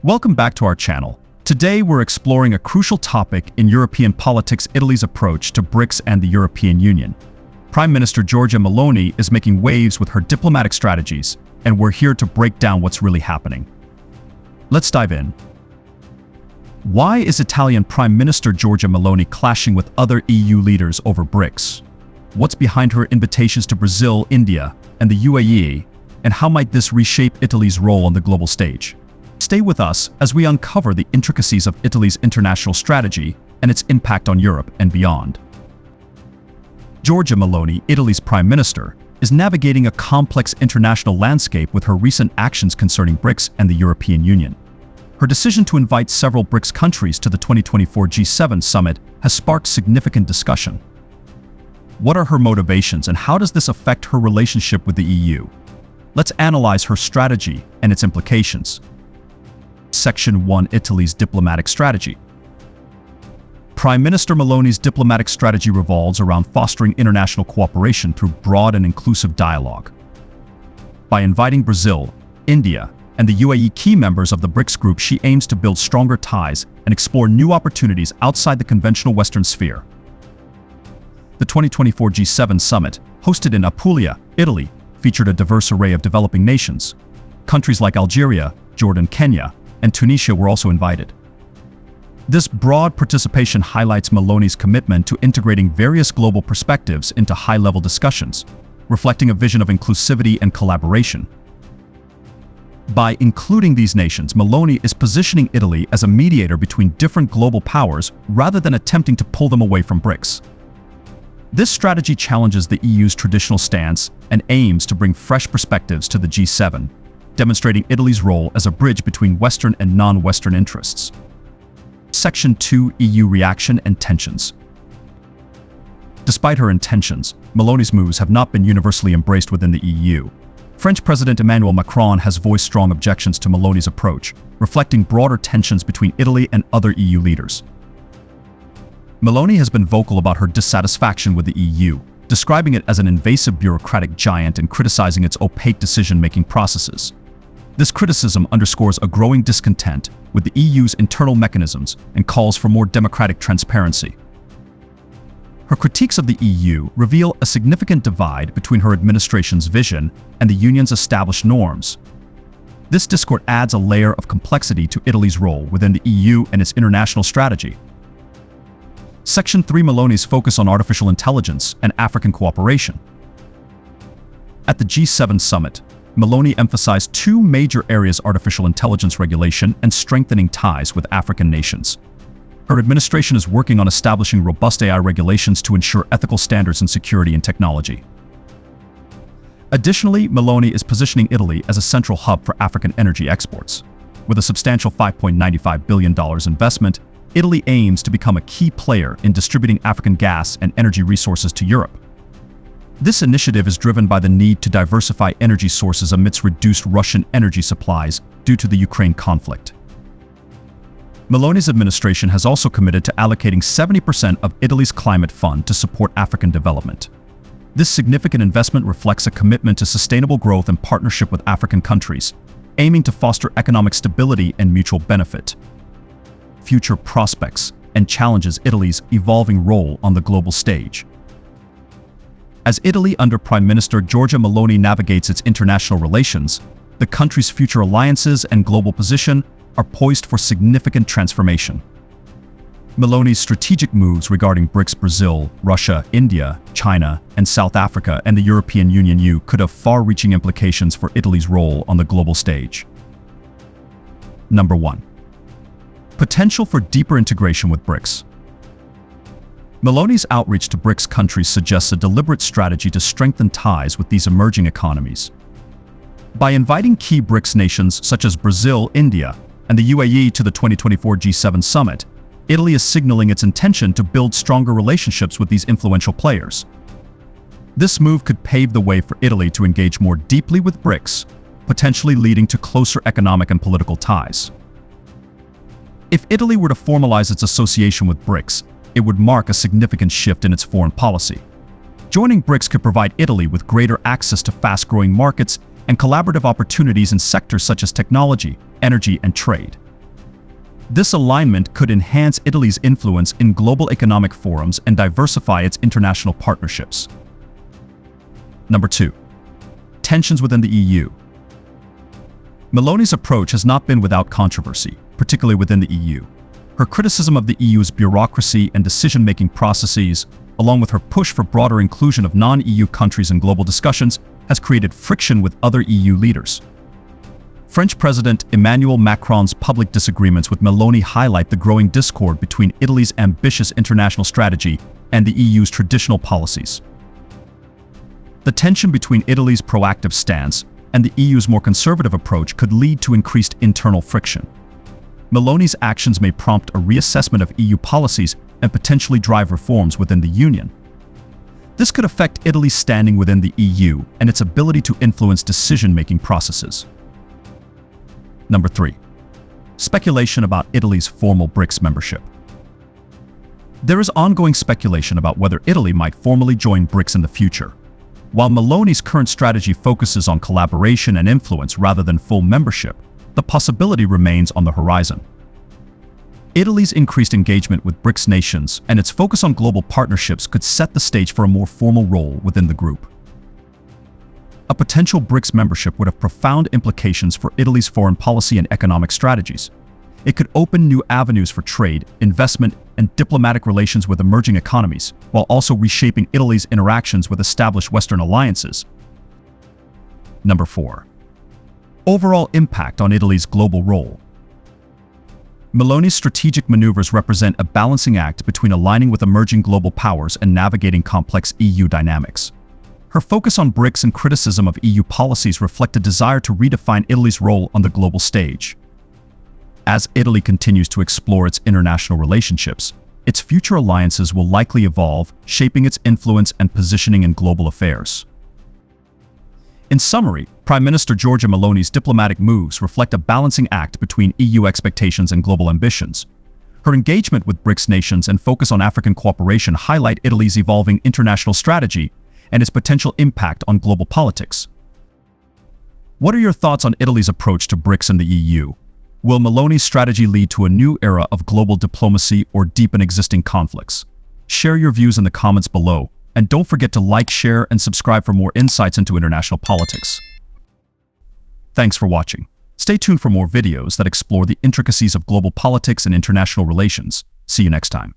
Welcome back to our channel. Today we're exploring a crucial topic in European politics: Italy's approach to Brics and the European Union. Prime Minister Giorgia Meloni is making waves with her diplomatic strategies, and we're here to break down what's really happening. Let's dive in. Why is Italian Prime Minister Giorgia Meloni clashing with other EU leaders over Brics? What's behind her invitations to Brazil, India, and the UAE, and how might this reshape Italy's role on the global stage? Stay with us as we uncover the intricacies of Italy's international strategy and its impact on Europe and beyond. Giorgia Meloni, Italy's Prime Minister, is navigating a complex international landscape with her recent actions concerning Brics and the European Union. Her decision to invite several Brics countries to the 2024 G7 summit has sparked significant discussion. What are her motivations and how does this affect her relationship with the EU? Let's analyze her strategy and its implications. Section 1: Italy's diplomatic strategy. Prime Minister Meloni's diplomatic strategy revolves around fostering international cooperation through broad and inclusive dialogue. By inviting Brazil, India, and the UAE key members of the Brics group, she aims to build stronger ties and explore new opportunities outside the conventional Western sphere. The 2024 G7 summit, hosted in Apulia, Italy, featured a diverse array of developing nations. Countries like Algeria, Jordan, Kenya, and Tunisia were also invited. This broad participation highlights Meloni's commitment to integrating various global perspectives into high-level discussions, reflecting a vision of inclusivity and collaboration. By including these nations, Meloni is positioning Italy as a mediator between different global powers rather than attempting to pull them away from Brics. This strategy challenges the EU's traditional stance and aims to bring fresh perspectives to the G7, demonstrating Italy's role as a bridge between Western and non-Western interests. Section 2: EU reaction and tensions. Despite her intentions, Meloni's moves have not been universally embraced within the EU. French President Emmanuel Macron has voiced strong objections to Meloni's approach, reflecting broader tensions between Italy and other EU leaders. Meloni has been vocal about her dissatisfaction with the EU, describing it as an invasive bureaucratic giant and criticizing its opaque decision-making processes. This criticism underscores a growing discontent with the EU's internal mechanisms and calls for more democratic transparency. Her critiques of the EU reveal a significant divide between her administration's vision and the Union's established norms. This discord adds a layer of complexity to Italy's role within the EU and its international strategy. Section 3: Meloni's focus on artificial intelligence and African cooperation. At the G7 summit, Meloni emphasized two major areas: artificial intelligence regulation and strengthening ties with African nations. Her administration is working on establishing robust AI regulations to ensure ethical standards in security and technology. Additionally, Meloni is positioning Italy as a central hub for African energy exports. With a substantial $5.95 billion investment, Italy aims to become a key player in distributing African gas and energy resources to Europe. This initiative is driven by the need to diversify energy sources amidst reduced Russian energy supplies due to the Ukraine conflict. Meloni's administration has also committed to allocating 70% of Italy's climate fund to support African development. This significant investment reflects a commitment to sustainable growth and partnership with African countries, aiming to foster economic stability and mutual benefit. Future prospects and challenges: Italy's evolving role on the global stage. As Italy under Prime Minister Giorgia Meloni navigates its international relations, the country's future alliances and global position are poised for significant transformation. Meloni's strategic moves regarding Brics, Brazil, Russia, India, China, and South Africa, and the European Union could have far-reaching implications for Italy's role on the global stage. Number 1. Potential for deeper integration with Brics. Meloni's outreach to Brics countries suggests a deliberate strategy to strengthen ties with these emerging economies. By inviting key Brics nations such as Brazil, India, and the UAE to the 2024 G7 summit, Italy is signaling its intention to build stronger relationships with these influential players. This move could pave the way for Italy to engage more deeply with Brics, potentially leading to closer economic and political ties. If Italy were to formalize its association with Brics, it would mark a significant shift in its foreign policy. Joining Brics could provide Italy with greater access to fast-growing markets and collaborative opportunities in sectors such as technology, energy, and trade. This alignment could enhance Italy's influence in global economic forums and diversify its international partnerships. Number 2. Tensions within the EU. Meloni's approach has not been without controversy, particularly within the EU. Her criticism of the EU's bureaucracy and decision-making processes, along with her push for broader inclusion of non-EU countries in global discussions, has created friction with other EU leaders. French President Emmanuel Macron's public disagreements with Meloni highlight the growing discord between Italy's ambitious international strategy and the EU's traditional policies. The tension between Italy's proactive stance and the EU's more conservative approach could lead to increased internal friction. Meloni's actions may prompt a reassessment of EU policies and potentially drive reforms within the Union. This could affect Italy's standing within the EU and its ability to influence decision-making processes. Number 3. Speculation about Italy's formal Brics membership. There is ongoing speculation about whether Italy might formally join Brics in the future. While Meloni's current strategy focuses on collaboration and influence rather than full membership, the possibility remains on the horizon. Italy's increased engagement with Brics nations and its focus on global partnerships could set the stage for a more formal role within the group. A potential Brics membership would have profound implications for Italy's foreign policy and economic strategies. It could open new avenues for trade, investment, and diplomatic relations with emerging economies, while also reshaping Italy's interactions with established Western alliances. Number 4. Overall impact on Italy's global role. Meloni's strategic maneuvers represent a balancing act between aligning with emerging global powers and navigating complex EU dynamics. Her focus on Brics and criticism of EU policies reflect a desire to redefine Italy's role on the global stage. As Italy continues to explore its international relationships, its future alliances will likely evolve, shaping its influence and positioning in global affairs. In summary, Prime Minister Giorgia Meloni's diplomatic moves reflect a balancing act between EU expectations and global ambitions. Her engagement with Brics nations and focus on African cooperation highlight Italy's evolving international strategy and its potential impact on global politics. What are your thoughts on Italy's approach to Brics and the EU? Will Meloni's strategy lead to a new era of global diplomacy or deepen existing conflicts? Share your views in the comments below, and don't forget to like, share, and subscribe for more insights into international politics. Thanks for watching. Stay tuned for more videos that explore the intricacies of global politics and international relations. See you next time.